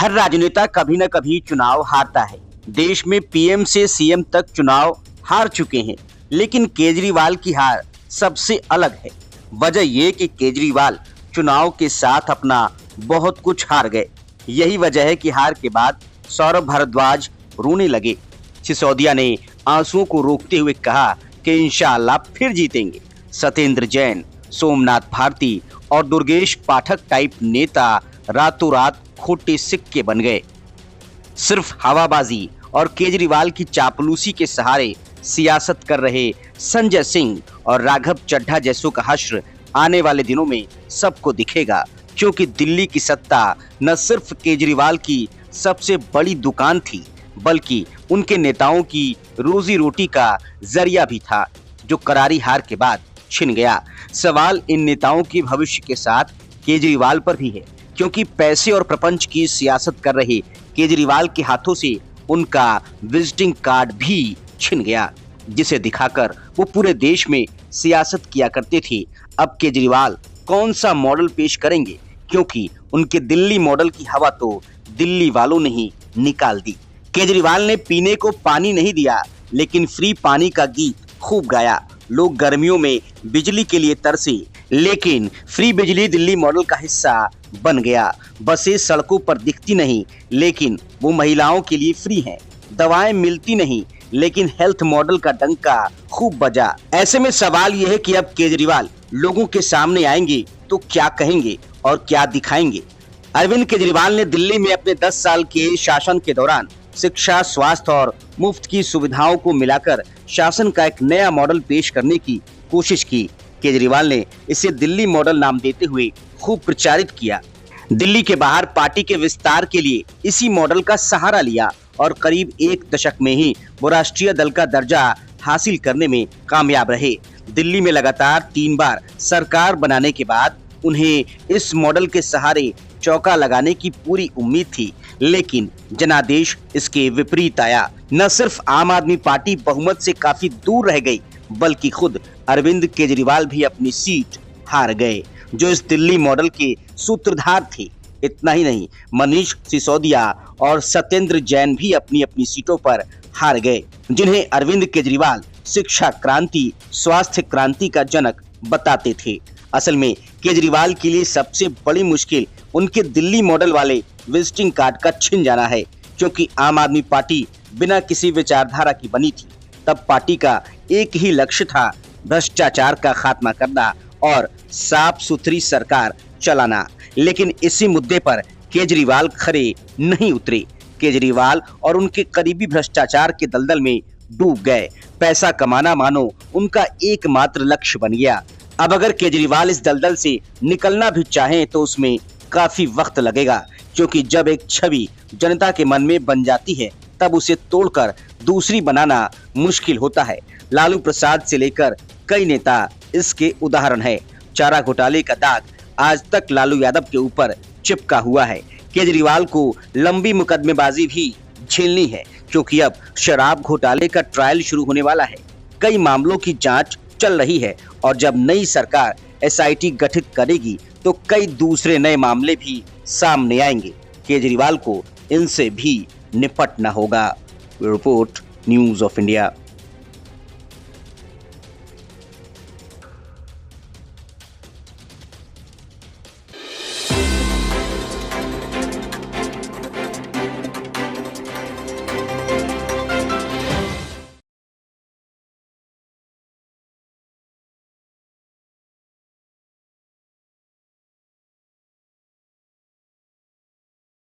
हर राजनेता कभी न कभी चुनाव हारता है। देश में पीएम से सीएम तक चुनाव हार चुके हैं, लेकिन केजरीवाल की हार सबसे अलग है। वजह ये कि केजरीवाल चुनाव के साथ अपना बहुत कुछ हार गए। यही वजह है कि हार के बाद सौरभ भारद्वाज रोने लगे। सिसोदिया ने आंसुओं को रोकते हुए कहा कि इंशाअल्लाह फिर जीतेंगे। सत्येंद्र जैन, सोमनाथ भारती और दुर्गेश पाठक टाइप नेता रातों रात खोटे सिक्के बन गए। सिर्फ हवाबाजी और केजरीवाल की चापलूसी के सहारे सियासत कर रहे संजय सिंह और राघव चड्ढा जैसों का हश्र आने वाले दिनों में सबको दिखेगा, क्योंकि दिल्ली की सत्ता न सिर्फ केजरीवाल की सबसे बड़ी दुकान थी, बल्कि उनके नेताओं की रोजी रोटी का जरिया भी था, जो करारी हार के बाद छिन गया। सवाल इन नेताओं के भविष्य के साथ केजरीवाल पर भी है, क्योंकि पैसे और प्रपंच की सियासत कर रहे केजरीवाल के हाथों से उनका विजिटिंग कार्ड भी छिन गया, जिसे दिखाकर वो पूरे देश में सियासत किया करते थे। अब केजरीवाल कौन सा मॉडल पेश करेंगे, क्योंकि उनके दिल्ली मॉडल की हवा तो दिल्ली वालों ने ही निकाल दी। केजरीवाल ने पीने को पानी नहीं दिया, लेकिन फ्री पानी का गीत खूब गाया। लोग गर्मियों में बिजली के लिए तरसे, लेकिन फ्री बिजली दिल्ली मॉडल का हिस्सा बन गया। बसें सड़कों पर दिखती नहीं, लेकिन वो महिलाओं के लिए फ्री हैं। दवाएं मिलती नहीं, लेकिन हेल्थ मॉडल का डंका खूब बजा। ऐसे में सवाल यह है कि अब केजरीवाल लोगों के सामने आएंगे तो क्या कहेंगे और क्या दिखाएंगे। अरविंद केजरीवाल ने दिल्ली में अपने 10 साल के शासन के दौरान शिक्षा, स्वास्थ्य और मुफ्त की सुविधाओं को मिलाकर शासन का एक नया मॉडल पेश करने की कोशिश की। केजरीवाल ने इसे दिल्ली मॉडल नाम देते हुए खूब प्रचारित किया। दिल्ली के बाहर पार्टी के विस्तार के लिए इसी मॉडल का सहारा लिया और करीब 1 दशक में ही वो राष्ट्रीय दल का दर्जा हासिल करने में कामयाब रहे। दिल्ली में लगातार 3 बार सरकार बनाने के बाद उन्हें इस मॉडल के सहारे चौका लगाने की पूरी उम्मीद थी, लेकिन जनादेश इसके विपरीत आया। न सिर्फ आम आदमी पार्टी बहुमत से काफी दूर रह गई, बल्कि खुद अरविंद केजरीवाल भी अपनी सीट हार गए, जो इस दिल्ली मॉडल के सूत्रधार थे। इतना ही नहीं, मनीष सिसोदिया और सत्येंद्र जैन भी अपनी अपनी सीटों पर हार गए, जिन्हें अरविंद केजरीवाल शिक्षा क्रांति, स्वास्थ्य क्रांति का जनक बताते थे। असल में केजरीवाल के लिए सबसे बड़ी मुश्किल उनके दिल्ली मॉडल वाले विजिटिंग कार्ड का छिन जाना है, क्योंकि आम आदमी पार्टी बिना किसी विचारधारा की बनी थी। तब पार्टी का एक ही लक्ष्य था, भ्रष्टाचार का खात्मा करना और साफ सुथरी सरकार चलाना। लेकिन इसी मुद्दे पर केजरीवाल खरे नहीं उतरे। केजरीवाल और उनके करीबी भ्रष्टाचार के दलदल में डूब गए। पैसा कमाना मानो उनका एकमात्र लक्ष्य बन गया। अब अगर केजरीवाल इस दलदल से निकलना भी चाहें तो उसमें काफी वक्त लगेगा, क्योंकि जब एक छवि जनता के मन में बन जाती है, तब उसे तोड़कर दूसरी बनाना मुश्किल होता है। लालू प्रसाद से लेकर कई नेता इसके उदाहरण है। चारा घोटाले का दाग आज तक लालू यादव के ऊपर चिपका हुआ है। केजरीवाल को लंबी मुकदमेबाजी भी झेलनी है, क्योंकि अब शराब घोटाले का ट्रायल शुरू होने वाला है। कई मामलों की जांच चल रही है और जब नई सरकार एसआईटी गठित करेगी तो कई दूसरे नए मामले भी सामने आएंगे। केजरीवाल को इनसे भी निपटना होगा। Report, news of India.